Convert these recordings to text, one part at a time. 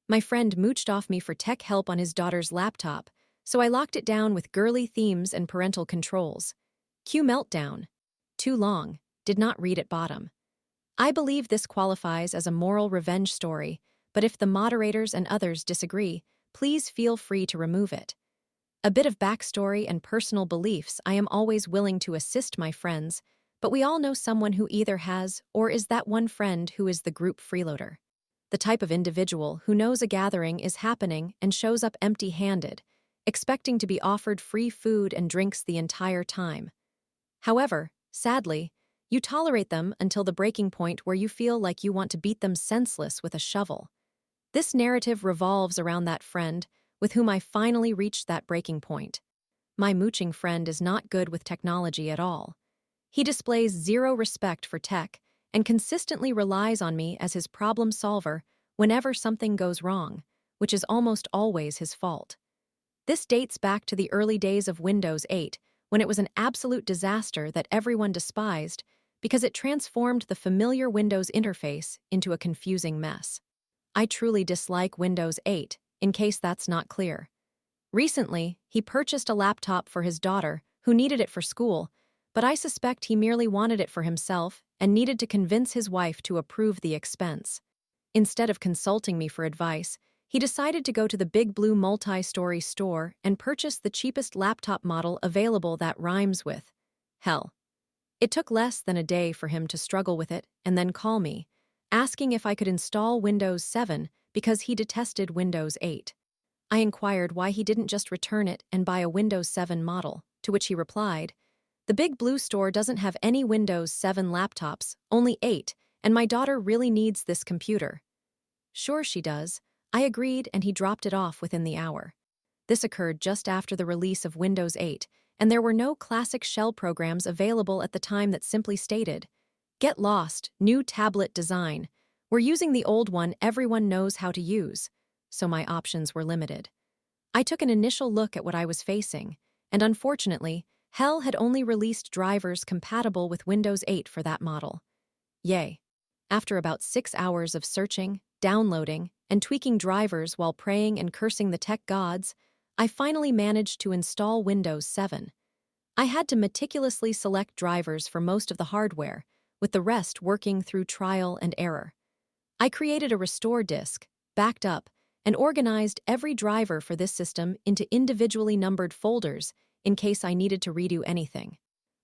My friend mooched off me for tech help on his daughter's laptop, so I locked it down with girly themes and parental controls. Cue meltdown. Too long. Did not read at bottom. I believe this qualifies as a moral revenge story, but if the moderators and others disagree, please feel free to remove it. A bit of backstory and personal beliefs. I am always willing to assist my friends, but we all know someone who either has or is that one friend who is the group freeloader. The type of individual who knows a gathering is happening and shows up empty-handed, expecting to be offered free food and drinks the entire time. However, sadly, you tolerate them until the breaking point where you feel like you want to beat them senseless with a shovel. This narrative revolves around that friend with whom I finally reached that breaking point. My mooching friend is not good with technology at all. He displays zero respect for tech and consistently relies on me as his problem solver whenever something goes wrong, which is almost always his fault. This dates back to the early days of Windows 8, when it was an absolute disaster that everyone despised because it transformed the familiar Windows interface into a confusing mess. I truly dislike Windows 8, in case that's not clear. Recently, he purchased a laptop for his daughter, who needed it for school, but I suspect he merely wanted it for himself and needed to convince his wife to approve the expense. Instead of consulting me for advice, he decided to go to the Big Blue multi-story store and purchase the cheapest laptop model available that rhymes with hell. It took less than a day for him to struggle with it and then call me, asking if I could install Windows 7 because he detested Windows 8. I inquired why he didn't just return it and buy a Windows 7 model, to which he replied, "The Big Blue store doesn't have any Windows 7 laptops, only 8, and my daughter really needs this computer." Sure she does. I agreed, and he dropped it off within the hour. This occurred just after the release of Windows 8, and there were no classic shell programs available at the time that simply stated, "Get lost, new tablet design. We're using the old one everyone knows how to use," so my options were limited. I took an initial look at what I was facing, and unfortunately, Hell had only released drivers compatible with Windows 8 for that model. Yay. After about 6 hours of searching, downloading, and tweaking drivers while praying and cursing the tech gods, I finally managed to install Windows 7. I had to meticulously select drivers for most of the hardware, with the rest working through trial and error. I created a restore disk, backed up, and organized every driver for this system into individually numbered folders in case I needed to redo anything.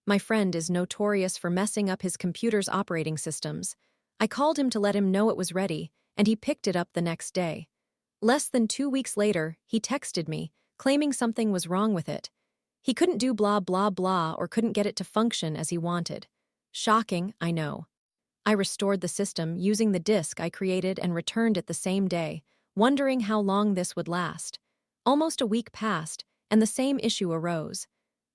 My friend is notorious for messing up his computer's operating systems. I called him to let him know it was ready, and he picked it up the next day. Less than 2 weeks later, he texted me, claiming something was wrong with it. He couldn't do blah blah blah or couldn't get it to function as he wanted. Shocking, I know. I restored the system using the disk I created and returned it the same day, wondering how long this would last. Almost a week passed, and the same issue arose.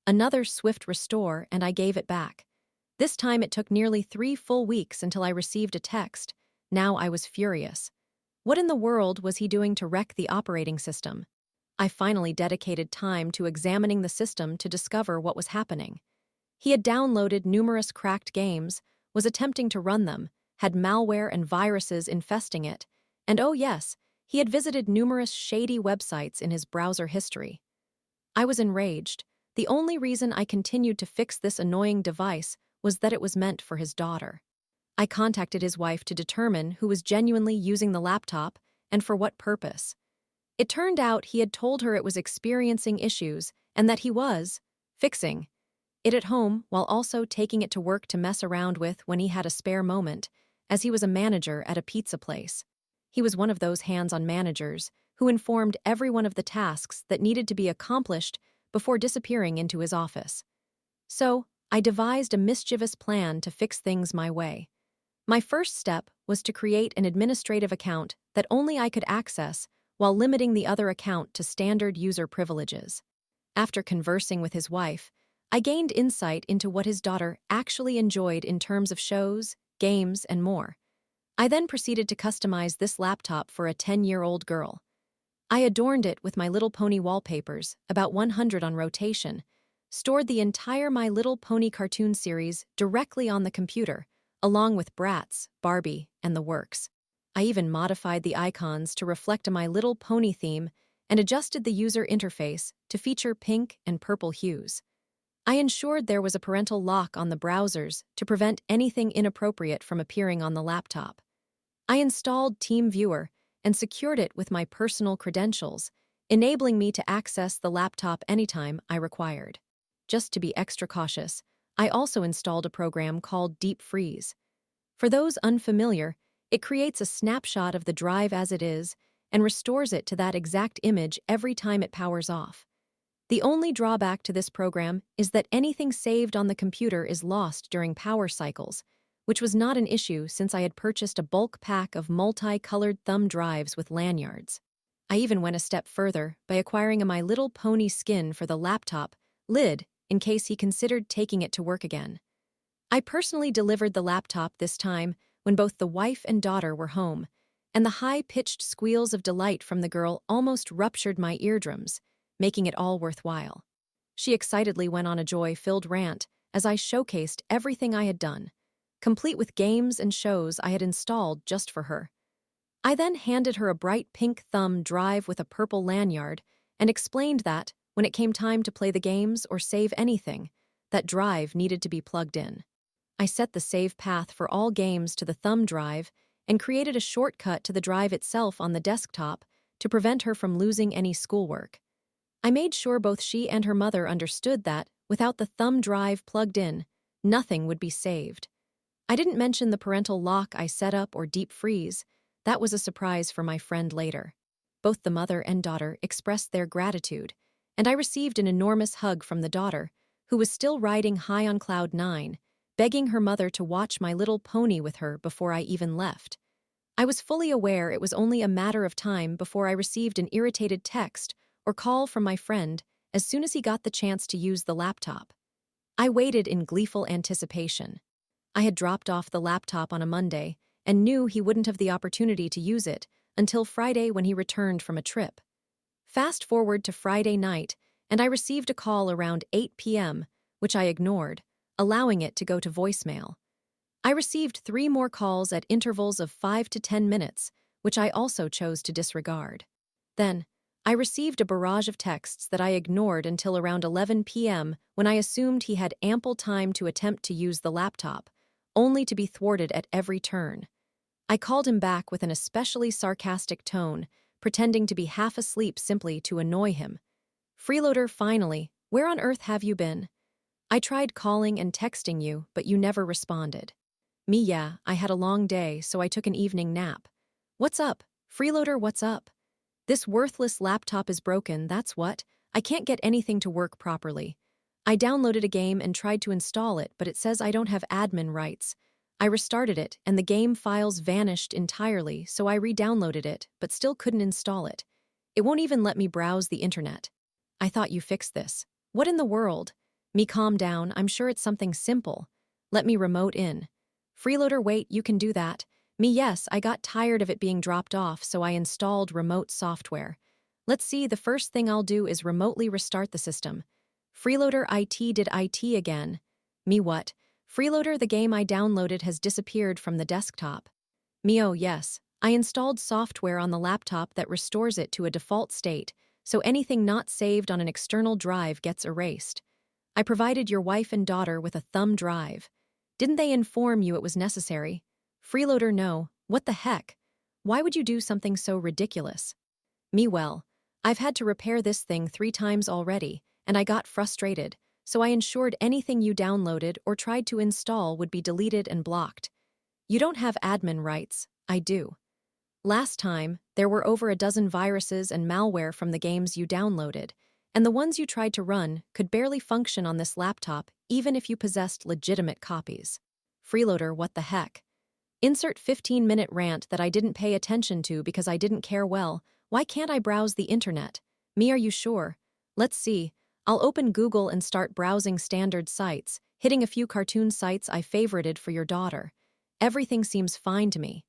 Another swift restore, and I gave it back. This time it took nearly 3 full weeks until I received a text. Now I was furious. What in the world was he doing to wreck the operating system? I finally dedicated time to examining the system to discover what was happening. He had downloaded numerous cracked games, was attempting to run them, had malware and viruses infesting it, and oh yes, he had visited numerous shady websites in his browser history. I was enraged. The only reason I continued to fix this annoying device was that it was meant for his daughter. I contacted his wife to determine who was genuinely using the laptop and for what purpose. It turned out he had told her it was experiencing issues and that he was fixing it at home while also taking it to work to mess around with when he had a spare moment, as he was a manager at a pizza place. He was one of those hands-on managers who informed everyone of the tasks that needed to be accomplished before disappearing into his office. So, I devised a mischievous plan to fix things my way. My first step was to create an administrative account that only I could access while limiting the other account to standard user privileges. After conversing with his wife, I gained insight into what his daughter actually enjoyed in terms of shows, games, and more. I then proceeded to customize this laptop for a 10-year-old girl. I adorned it with My Little Pony wallpapers, about 100 on rotation, stored the entire My Little Pony cartoon series directly on the computer, along with Bratz, Barbie, and the works. I even modified the icons to reflect My Little Pony theme and adjusted the user interface to feature pink and purple hues. I ensured there was a parental lock on the browsers to prevent anything inappropriate from appearing on the laptop. I installed TeamViewer and secured it with my personal credentials, enabling me to access the laptop anytime I required. Just to be extra cautious, I also installed a program called Deep Freeze. For those unfamiliar, it creates a snapshot of the drive as it is and restores it to that exact image every time it powers off. The only drawback to this program is that anything saved on the computer is lost during power cycles, which was not an issue since I had purchased a bulk pack of multi-colored thumb drives with lanyards. I even went a step further by acquiring a My Little Pony skin for the laptop lid in case he considered taking it to work again. I personally delivered the laptop this time when both the wife and daughter were home, and the high-pitched squeals of delight from the girl almost ruptured my eardrums, making it all worthwhile. She excitedly went on a joy-filled rant as I showcased everything I had done, complete with games and shows I had installed just for her. I then handed her a bright pink thumb drive with a purple lanyard and explained that, when it came time to play the games or save anything, that drive needed to be plugged in. I set the save path for all games to the thumb drive and created a shortcut to the drive itself on the desktop to prevent her from losing any schoolwork. I made sure both she and her mother understood that, without the thumb drive plugged in, nothing would be saved. I didn't mention the parental lock I set up or deep freeze. That was a surprise for my friend later. Both the mother and daughter expressed their gratitude, and I received an enormous hug from the daughter, who was still riding high on cloud 9, begging her mother to watch My Little Pony with her before I even left. I was fully aware it was only a matter of time before I received an irritated text or call from my friend as soon as he got the chance to use the laptop. I waited in gleeful anticipation. I had dropped off the laptop on a Monday and knew he wouldn't have the opportunity to use it until Friday when he returned from a trip. Fast forward to Friday night, and I received a call around 8 p.m., which I ignored, allowing it to go to voicemail. I received 3 more calls at intervals of 5 to 10 minutes, which I also chose to disregard. Then, I received a barrage of texts that I ignored until around 11 p.m. when I assumed he had ample time to attempt to use the laptop, only to be thwarted at every turn. I called him back with an especially sarcastic tone, pretending to be half asleep simply to annoy him. "Freeloader, finally, where on earth have you been? I tried calling and texting you, but you never responded." "Me, yeah, I had a long day, so I took an evening nap." "What's up? Freeloader, what's up? This worthless laptop is broken, that's what. I can't get anything to work properly. I downloaded a game and tried to install it, but it says I don't have admin rights. I restarted it, and the game files vanished entirely, so I re-downloaded it, but still couldn't install it. It won't even let me browse the internet. I thought you fixed this. What in the world? Me, calm down, I'm sure it's something simple. Let me remote in." "Freeloader, wait, you can do that." "Me, yes, I got tired of it being dropped off, so I installed remote software. Let's see, the first thing I'll do is remotely restart the system." "Freeloader, IT did IT again." "Me, what? Freeloader, the game I downloaded has disappeared from the desktop." "Me, oh yes, I installed software on the laptop that restores it to a default state, so anything not saved on an external drive gets erased. I provided your wife and daughter with a thumb drive. Didn't they inform you it was necessary?" "Freeloader, no. What the heck? Why would you do something so ridiculous?" "Me, well, I've had to repair this thing 3 times already, and I got frustrated, so I ensured anything you downloaded or tried to install would be deleted and blocked. You don't have admin rights, I do. Last time, there were over a dozen viruses and malware from the games you downloaded, and the ones you tried to run could barely function on this laptop even if you possessed legitimate copies." "Freeloader, what the heck? Insert 15-minute rant that I didn't pay attention to because I didn't care well. Why can't I browse the internet?" "Me, are you sure? Let's see. I'll open Google and start browsing standard sites, hitting a few cartoon sites I favorited for your daughter. Everything seems fine to me.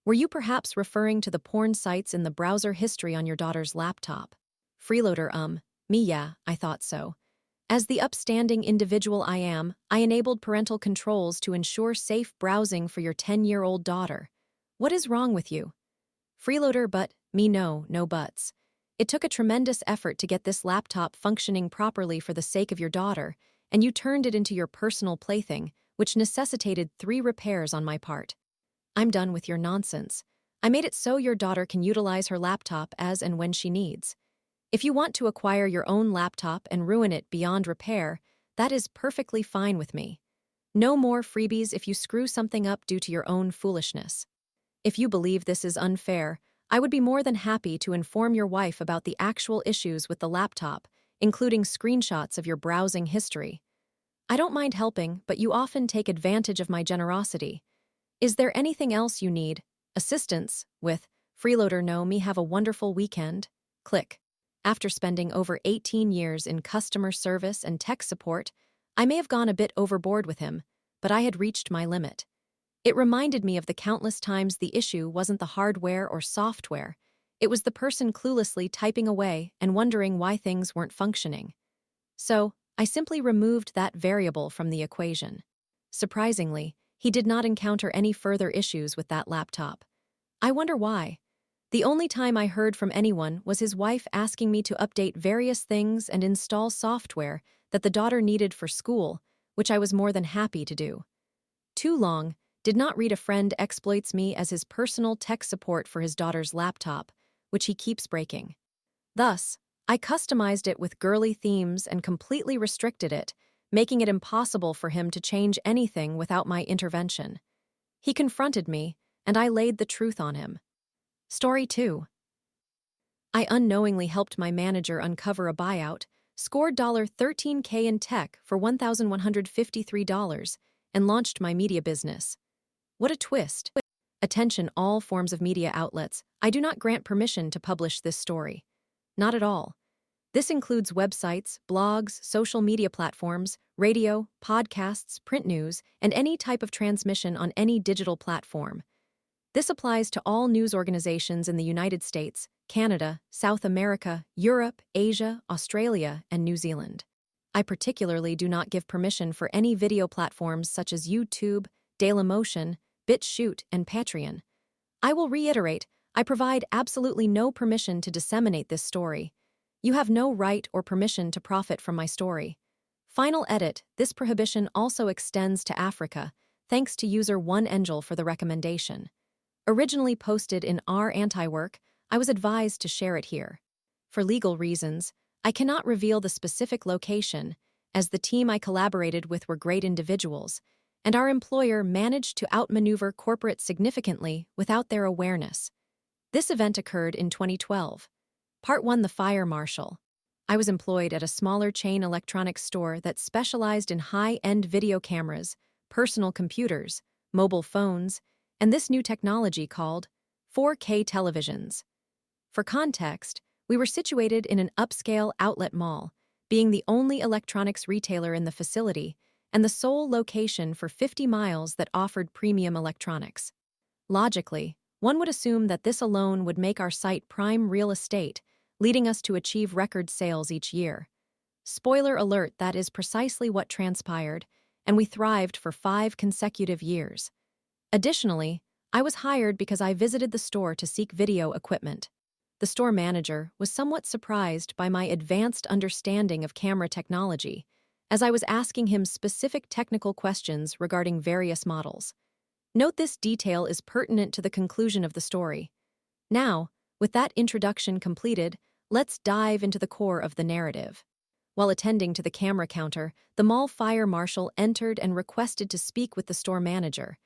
Were you perhaps referring to the porn sites in the browser history on your daughter's laptop?" "Freeloader, me, yeah, I thought so. As the upstanding individual I am, I enabled parental controls to ensure safe browsing for your 10-year-old daughter. What is wrong with you? Freeloader, but me no buts. It took a tremendous effort to get this laptop functioning properly for the sake of your daughter, and you turned it into your personal plaything, which necessitated 3 repairs on my part. I'm done with your nonsense. I made it so your daughter can utilize her laptop as and when she needs. If you want to acquire your own laptop and ruin it beyond repair, that is perfectly fine with me. No more freebies if you screw something up due to your own foolishness. If you believe this is unfair, I would be more than happy to inform your wife about the actual issues with the laptop, including screenshots of your browsing history. I don't mind helping, but you often take advantage of my generosity. Is there anything else you need? Assistance with Freeloader no me have a wonderful weekend. Click. After spending over 18 years in customer service and tech support, I may have gone a bit overboard with him, but I had reached my limit. It reminded me of the countless times the issue wasn't the hardware or software. It was the person cluelessly typing away and wondering why things weren't functioning. So, I simply removed that variable from the equation. Surprisingly, he did not encounter any further issues with that laptop. I wonder why. The only time I heard from anyone was his wife asking me to update various things and install software that the daughter needed for school, which I was more than happy to do. Too long, did not read a friend exploits me as his personal tech support for his daughter's laptop, which he keeps breaking. Thus, I customized it with girly themes and completely restricted it, making it impossible for him to change anything without my intervention. He confronted me, and I laid the truth on him. Story 2. I unknowingly helped my manager uncover a buyout, scored $13K in tech for $1,153, and launched my media business. What a twist. Attention all forms of media outlets, I do not grant permission to publish this story. Not at all. This includes websites, blogs, social media platforms, radio, podcasts, print news, and any type of transmission on any digital platform. This applies to all news organizations in the United States, Canada, South America, Europe, Asia, Australia, and New Zealand. I particularly do not give permission for any video platforms such as YouTube, Dailymotion, BitChute, and Patreon. I will reiterate, I provide absolutely no permission to disseminate this story. You have no right or permission to profit from my story. Final edit, this prohibition also extends to Africa, thanks to user 1angel for the recommendation. Originally posted in our anti-work, I was advised to share it here. For legal reasons, I cannot reveal the specific location, as the team I collaborated with were great individuals, and our employer managed to outmaneuver corporate significantly without their awareness. This event occurred in 2012. Part 1. The Fire Marshal. I was employed at a smaller chain electronics store that specialized in high-end video cameras, personal computers, mobile phones, and this new technology called 4K televisions. For context, we were situated in an upscale outlet mall, being the only electronics retailer in the facility and the sole location for 50 miles that offered premium electronics. Logically, one would assume that this alone would make our site prime real estate, leading us to achieve record sales each year. Spoiler alert, that is precisely what transpired, and we thrived for 5 consecutive years. Additionally, I was hired because I visited the store to seek video equipment. The store manager was somewhat surprised by my advanced understanding of camera technology, as I was asking him specific technical questions regarding various models. Note this detail is pertinent to the conclusion of the story. Now, with that introduction completed, let's dive into the core of the narrative. While attending to the camera counter, the mall fire marshal entered and requested to speak with the store manager.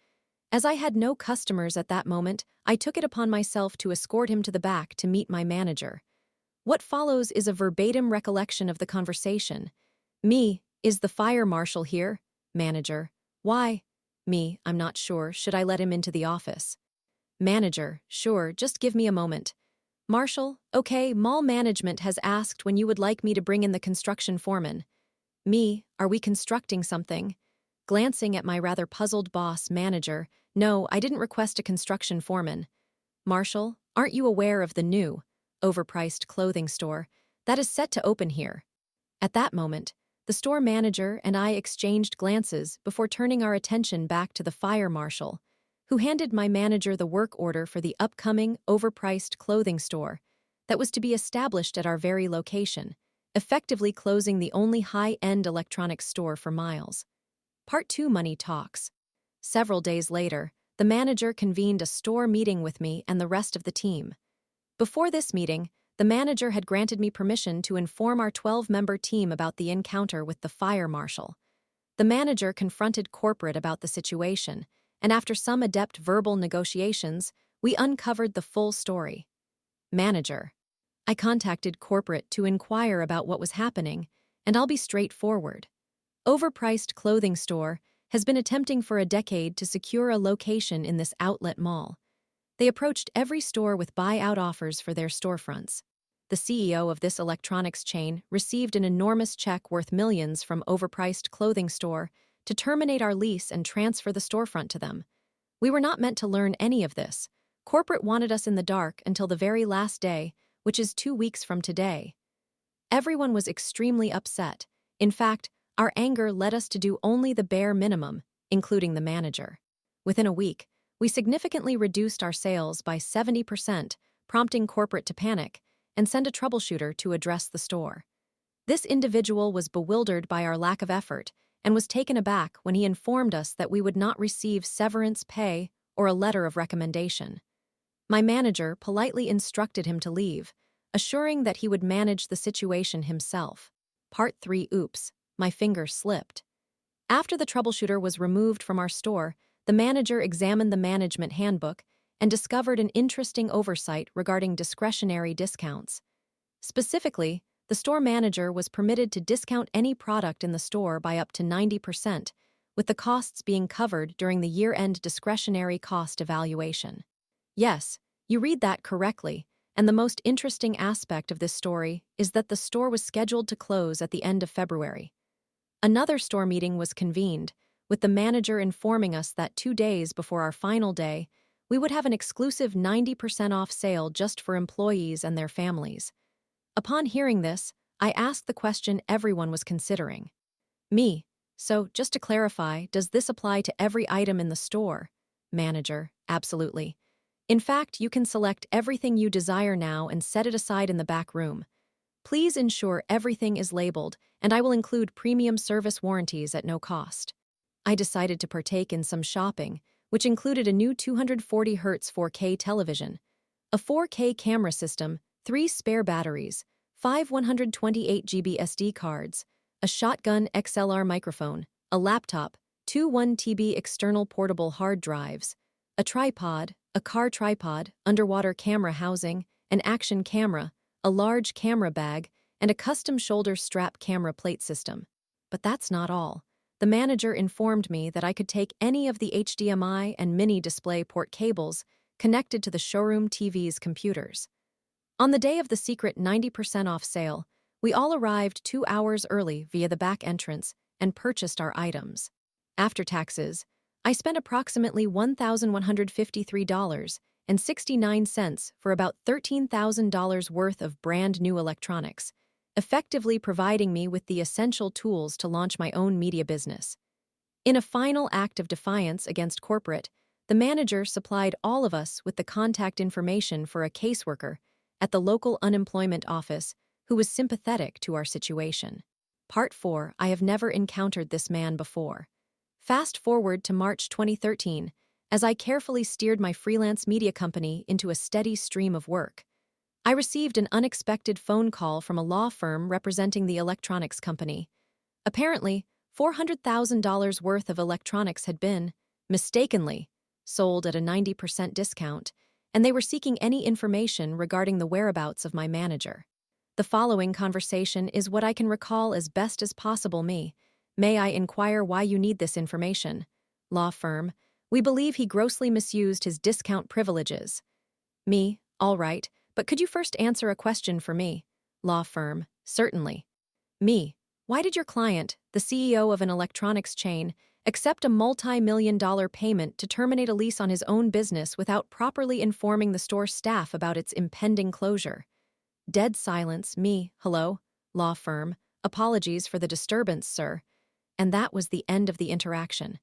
As I had no customers at that moment, I took it upon myself to escort him to the back to meet my manager. What follows is a verbatim recollection of the conversation. Me, is the fire marshal here? Manager. Why? Me, I'm not sure. Should I let him into the office? Manager. Sure, just give me a moment. Marshal. Okay, mall management has asked when you would like me to bring in the construction foreman. Me, are we constructing something? Glancing at my rather puzzled boss, manager. No, I didn't request a construction foreman. Marshal, aren't you aware of the new, overpriced clothing store that is set to open here? At that moment, the store manager and I exchanged glances before turning our attention back to the fire marshal, who handed my manager the work order for the upcoming, overpriced clothing store that was to be established at our very location, effectively closing the only high-end electronics store for miles. Part 2 Money Talks. Several days later, the manager convened a store meeting with me and the rest of the team. Before this meeting, the manager had granted me permission to inform our 12-member team about the encounter with the fire marshal. The manager confronted corporate about the situation, and after some adept verbal negotiations, we uncovered the full story. Manager: I contacted corporate to inquire about what was happening, and I'll be straightforward. Overpriced clothing store has been attempting for a decade to secure a location in this outlet mall. They approached every store with buyout offers for their storefronts. The CEO of this electronics chain received an enormous check worth millions from overpriced clothing store to terminate our lease and transfer the storefront to them. We were not meant to learn any of this. Corporate wanted us in the dark until the very last day, which is 2 weeks from today. Everyone was extremely upset. In fact, our anger led us to do only the bare minimum, including the manager. Within a week, we significantly reduced our sales by 70%, prompting corporate to panic and send a troubleshooter to address the store. This individual was bewildered by our lack of effort and was taken aback when he informed us that we would not receive severance pay or a letter of recommendation. My manager politely instructed him to leave, assuring that he would manage the situation himself. Part 3 Oops, my finger slipped. After the troubleshooter was removed from our store, the manager examined the management handbook and discovered an interesting oversight regarding discretionary discounts. Specifically, the store manager was permitted to discount any product in the store by up to 90%, with the costs being covered during the year-end discretionary cost evaluation. Yes, you read that correctly, and the most interesting aspect of this story is that the store was scheduled to close at the end of February. Another store meeting was convened, with the manager informing us that 2 days before our final day, we would have an exclusive 90% off sale just for employees and their families. Upon hearing this, I asked the question everyone was considering. Me: so, just to clarify, does this apply to every item in the store? Manager: absolutely. In fact, you can select everything you desire now and set it aside in the back room. Please ensure everything is labeled, and I will include premium service warranties at no cost. I decided to partake in some shopping, which included a new 240Hz 4K television, a 4K camera system, 3 spare batteries, 5 128GB SD cards, a shotgun XLR microphone, a laptop, 2 1TB external portable hard drives, a tripod, a car tripod, underwater camera housing, an action camera, a large camera bag, and a custom shoulder strap camera plate system. But that's not all. The manager informed me that I could take any of the HDMI and mini display port cables connected to the showroom TV's computers. On the day of the secret 90% off sale, we all arrived 2 hours early via the back entrance and purchased our items. After taxes, I spent approximately $1,153.69 for about $13,000 worth of brand new electronics, effectively providing me with the essential tools to launch my own media business. In a final act of defiance against corporate, the manager supplied all of us with the contact information for a caseworker at the local unemployment office who was sympathetic to our situation. Part 4 I have never encountered this man before. Fast forward to March 2013, as I carefully steered my freelance media company into a steady stream of work. I received an unexpected phone call from a law firm representing the electronics company. Apparently, $400,000 worth of electronics had been, mistakenly, sold at a 90% discount, and they were seeking any information regarding the whereabouts of my manager. The following conversation is what I can recall as best as possible. Me: may I inquire why you need this information? Law firm: we believe he grossly misused his discount privileges. Me: all right, but could you first answer a question for me? Law firm: certainly. Me: why did your client, the CEO of an electronics chain, accept a multi-million-dollar payment to terminate a lease on his own business without properly informing the store staff about its impending closure? Dead silence. Me: hello? Law firm: apologies for the disturbance, sir. And that was the end of the interaction.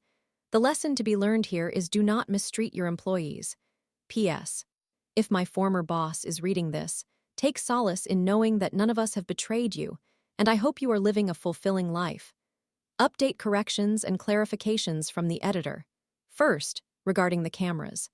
The lesson to be learned here is do not mistreat your employees. P.S. If my former boss is reading this, take solace in knowing that none of us have betrayed you, and I hope you are living a fulfilling life. Update corrections and clarifications from the editor. First, regarding the cameras.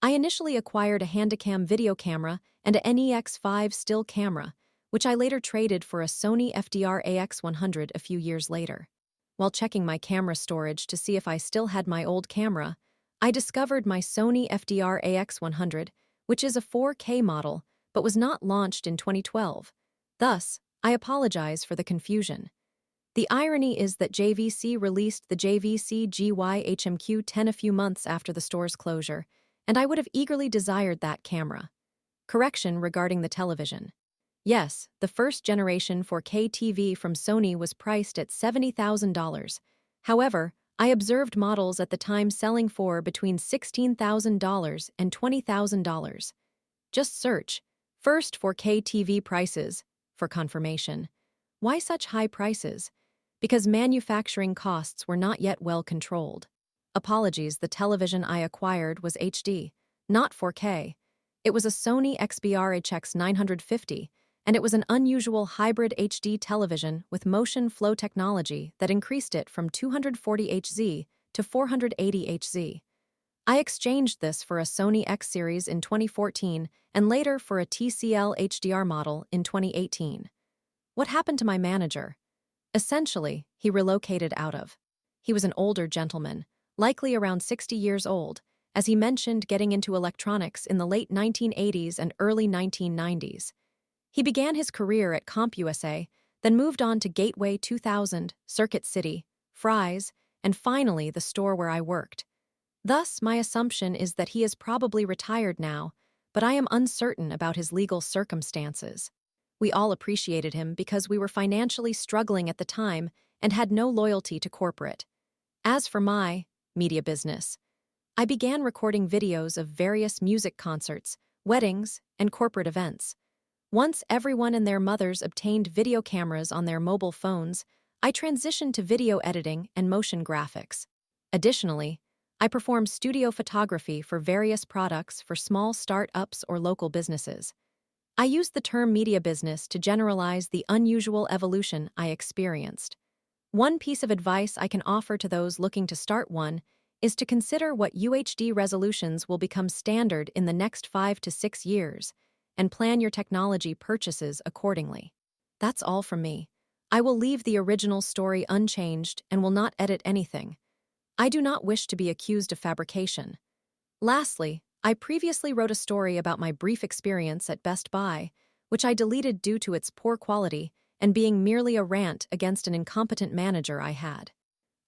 I initially acquired a Handycam video camera and a NEX5 still camera, which I later traded for a Sony FDR AX100 a few years later. While checking my camera storage to see if I still had my old camera, I discovered my Sony FDR AX100, which is a 4K model, but was not launched in 2012. Thus, I apologize for the confusion. The irony is that JVC released the JVC GY-HMQ10 a few months after the store's closure, and I would have eagerly desired that camera. Correction regarding the television. Yes, the first generation 4K TV from Sony was priced at $70,000. However, I observed models at the time selling for between $16,000 and $20,000. Just search first 4K TV prices for confirmation. Why such high prices? Because manufacturing costs were not yet well controlled. Apologies, the television I acquired was HD, not 4K. It was a Sony XBR-HX 950, and it was an unusual hybrid HD television with motion flow technology that increased it from 240 Hz to 480 Hz. I exchanged this for a Sony X series in 2014 and later for a TCL HDR model in 2018. What happened to my manager? Essentially, he relocated out of. He was an older gentleman, likely around 60 years old, as he mentioned getting into electronics in the late 1980s and early 1990s. He began his career at CompUSA, then moved on to Gateway 2000, Circuit City, Fry's, and finally the store where I worked. Thus, my assumption is that he is probably retired now, but I am uncertain about his legal circumstances. We all appreciated him because we were financially struggling at the time and had no loyalty to corporate. As for my media business, I began recording videos of various music concerts, weddings, and corporate events. Once everyone and their mothers obtained video cameras on their mobile phones, I transitioned to video editing and motion graphics. Additionally, I performed studio photography for various products for small start-ups or local businesses. I used the term media business to generalize the unusual evolution I experienced. One piece of advice I can offer to those looking to start one is to consider what UHD resolutions will become standard in the next 5 to 6 years, and plan your technology purchases accordingly. That's all from me. I will leave the original story unchanged and will not edit anything. I do not wish to be accused of fabrication. Lastly, I previously wrote a story about my brief experience at Best Buy, which I deleted due to its poor quality and being merely a rant against an incompetent manager I had.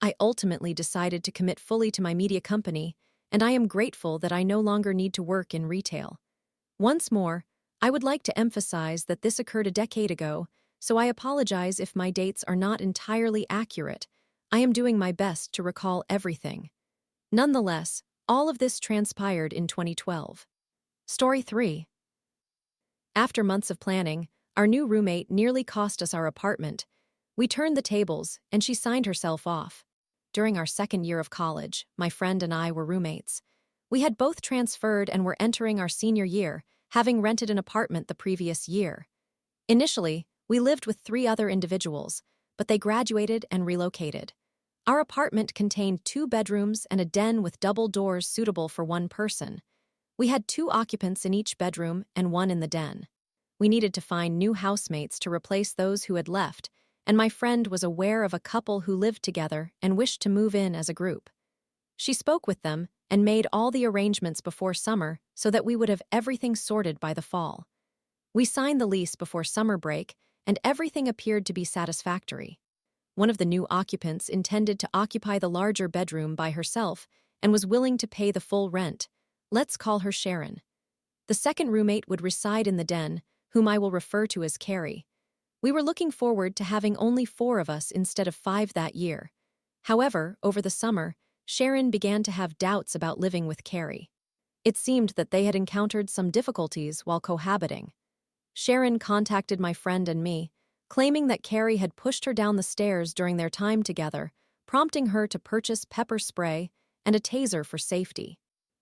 I ultimately decided to commit fully to my media company, and I am grateful that I no longer need to work in retail. Once more, I would like to emphasize that this occurred a decade ago, so I apologize if my dates are not entirely accurate. I am doing my best to recall everything. Nonetheless, all of this transpired in 2012. Story 3. After months of planning, our new roommate nearly cost us our apartment. We turned the tables, and she signed herself off. During our second year of college, my friend and I were roommates. We had both transferred and were entering our senior year, having rented an apartment the previous year. Initially, we lived with 3 other individuals, but they graduated and relocated. Our apartment contained 2 bedrooms and a den with double doors suitable for 1 person. We had 2 occupants in each bedroom and 1 in the den. We needed to find new housemates to replace those who had left, and my friend was aware of a couple who lived together and wished to move in as a group. She spoke with them and made all the arrangements before summer so that we would have everything sorted by the fall. We signed the lease before summer break, and everything appeared to be satisfactory. One of the new occupants intended to occupy the larger bedroom by herself and was willing to pay the full rent. Let's call her Sharon. The second roommate would reside in the den, whom I will refer to as Carrie. We were looking forward to having only 4 of us instead of 5 that year. However, over the summer, Sharon began to have doubts about living with Carrie. It seemed that they had encountered some difficulties while cohabiting. Sharon contacted my friend and me, claiming that Carrie had pushed her down the stairs during their time together, prompting her to purchase pepper spray and a taser for safety.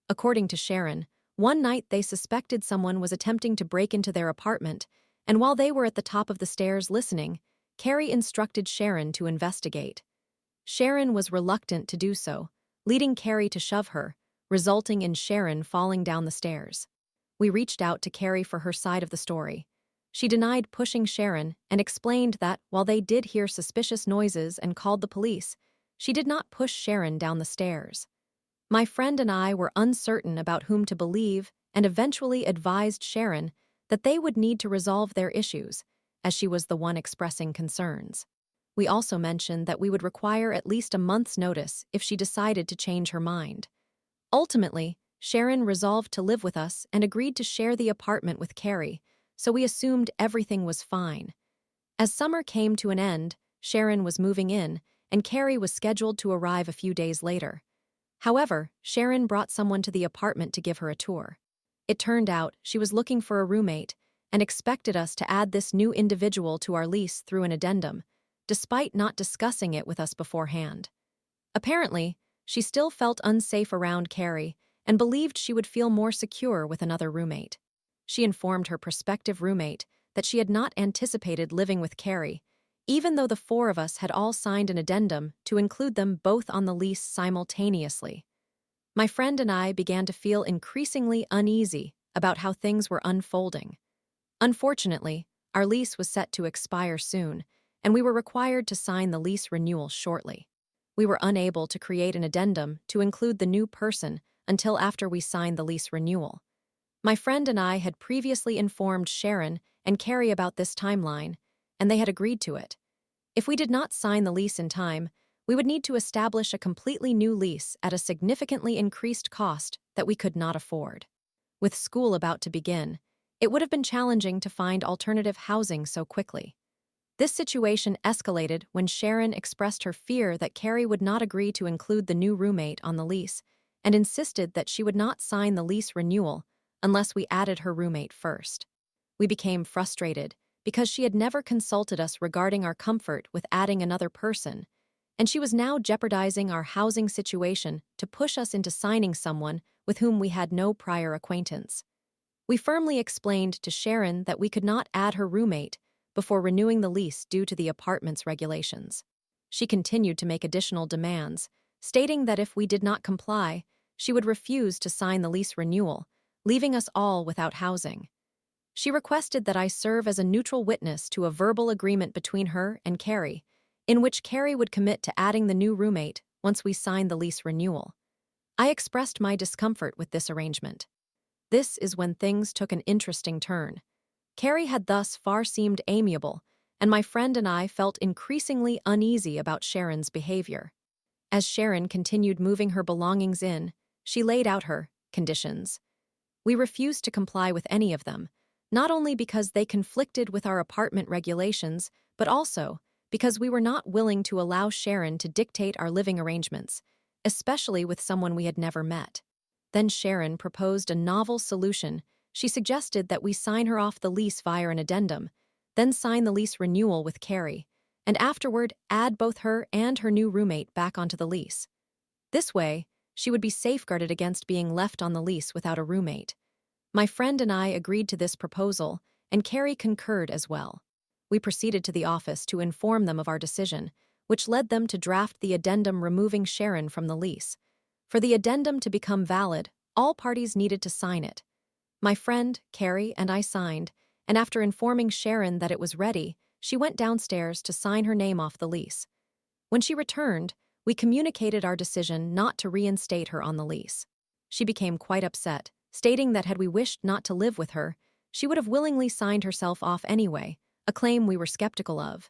According to Sharon, one night they suspected someone was attempting to break into their apartment, and while they were at the top of the stairs listening, Carrie instructed Sharon to investigate. Sharon was reluctant to do so, leading Carrie to shove her, resulting in Sharon falling down the stairs. We reached out to Carrie for her side of the story. She denied pushing Sharon and explained that while they did hear suspicious noises and called the police, she did not push Sharon down the stairs. My friend and I were uncertain about whom to believe and eventually advised Sharon that they would need to resolve their issues, as she was the one expressing concerns. We also mentioned that we would require at least a month's notice if she decided to change her mind. Ultimately, Sharon resolved to live with us and agreed to share the apartment with Carrie, so we assumed everything was fine. As summer came to an end, Sharon was moving in, and Carrie was scheduled to arrive a few days later. However, Sharon brought someone to the apartment to give her a tour. It turned out she was looking for a roommate and expected us to add this new individual to our lease through an addendum, despite not discussing it with us beforehand. Apparently, she still felt unsafe around Carrie and believed she would feel more secure with another roommate. She informed her prospective roommate that she had not anticipated living with Carrie, even though the four of us had all signed an addendum to include them both on the lease simultaneously. My friend and I began to feel increasingly uneasy about how things were unfolding. Unfortunately, our lease was set to expire soon, and we were required to sign the lease renewal shortly. We were unable to create an addendum to include the new person until after we signed the lease renewal. My friend and I had previously informed Sharon and Carrie about this timeline, and they had agreed to it. If we did not sign the lease in time, we would need to establish a completely new lease at a significantly increased cost that we could not afford. With school about to begin, it would have been challenging to find alternative housing so quickly. This situation escalated when Sharon expressed her fear that Carrie would not agree to include the new roommate on the lease and insisted that she would not sign the lease renewal unless we added her roommate first. We became frustrated because she had never consulted us regarding our comfort with adding another person, and she was now jeopardizing our housing situation to push us into signing someone with whom we had no prior acquaintance. We firmly explained to Sharon that we could not add her roommate before renewing the lease due to the apartment's regulations. She continued to make additional demands, stating that if we did not comply, she would refuse to sign the lease renewal, leaving us all without housing. She requested that I serve as a neutral witness to a verbal agreement between her and Carrie, in which Carrie would commit to adding the new roommate once we signed the lease renewal. I expressed my discomfort with this arrangement. This is when things took an interesting turn. Carrie had thus far seemed amiable, and my friend and I felt increasingly uneasy about Sharon's behavior. As Sharon continued moving her belongings in, she laid out her conditions. We refused to comply with any of them, not only because they conflicted with our apartment regulations, but also because we were not willing to allow Sharon to dictate our living arrangements, especially with someone we had never met. Then Sharon proposed a novel solution. She suggested that we sign her off the lease via an addendum, then sign the lease renewal with Carrie, and afterward add both her and her new roommate back onto the lease. This way, she would be safeguarded against being left on the lease without a roommate. My friend and I agreed to this proposal, and Carrie concurred as well. We proceeded to the office to inform them of our decision, which led them to draft the addendum removing Sharon from the lease. For the addendum to become valid, all parties needed to sign it. My friend, Carrie, and I signed, and after informing Sharon that it was ready, she went downstairs to sign her name off the lease. When she returned, we communicated our decision not to reinstate her on the lease. She became quite upset, stating that had we wished not to live with her, she would have willingly signed herself off anyway, a claim we were skeptical of.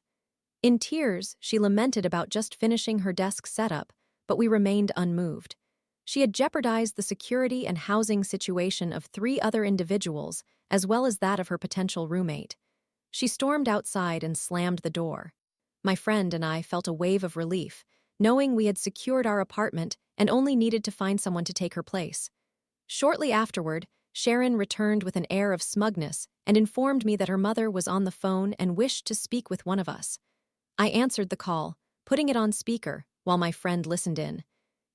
In tears, she lamented about just finishing her desk setup, but we remained unmoved. She had jeopardized the security and housing situation of 3 other individuals, as well as that of her potential roommate. She stormed outside and slammed the door. My friend and I felt a wave of relief, knowing we had secured our apartment and only needed to find someone to take her place. Shortly afterward, Sharon returned with an air of smugness and informed me that her mother was on the phone and wished to speak with one of us. I answered the call, putting it on speaker, while my friend listened in.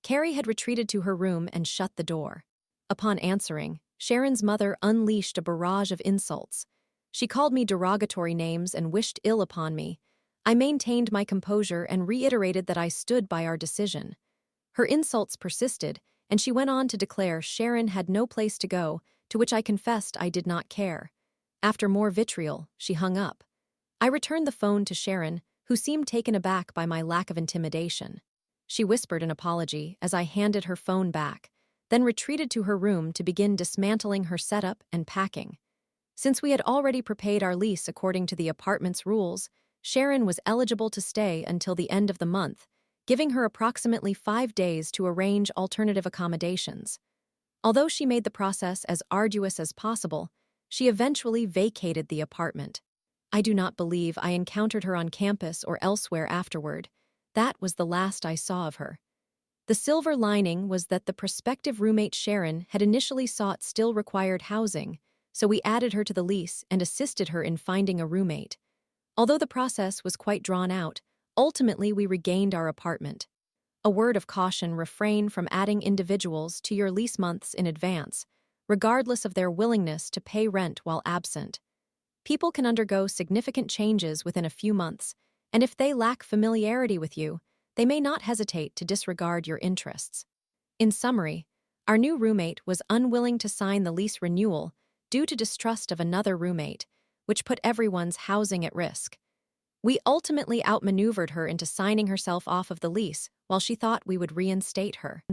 Carrie had retreated to her room and shut the door. Upon answering, Sharon's mother unleashed a barrage of insults. She called me derogatory names and wished ill upon me. I maintained my composure and reiterated that I stood by our decision. Her insults persisted, and she went on to declare Sharon had no place to go, to which I confessed I did not care. After more vitriol, she hung up. I returned the phone to Sharon, who seemed taken aback by my lack of intimidation. She whispered an apology as I handed her phone back, then retreated to her room to begin dismantling her setup and packing. Since we had already prepaid our lease according to the apartment's rules, Sharon was eligible to stay until the end of the month, giving her approximately 5 days to arrange alternative accommodations. Although she made the process as arduous as possible, she eventually vacated the apartment. I do not believe I encountered her on campus or elsewhere afterward. That was the last I saw of her. The silver lining was that the prospective roommate Sharon had initially sought still required housing, so we added her to the lease and assisted her in finding a roommate. Although the process was quite drawn out, ultimately we regained our apartment. A word of caution: refrain from adding individuals to your lease months in advance, regardless of their willingness to pay rent while absent. People can undergo significant changes within a few months, and if they lack familiarity with you, they may not hesitate to disregard your interests. In summary, our new roommate was unwilling to sign the lease renewal due to distrust of another roommate, which put everyone's housing at risk. We ultimately outmaneuvered her into signing herself off of the lease while she thought we would reinstate her.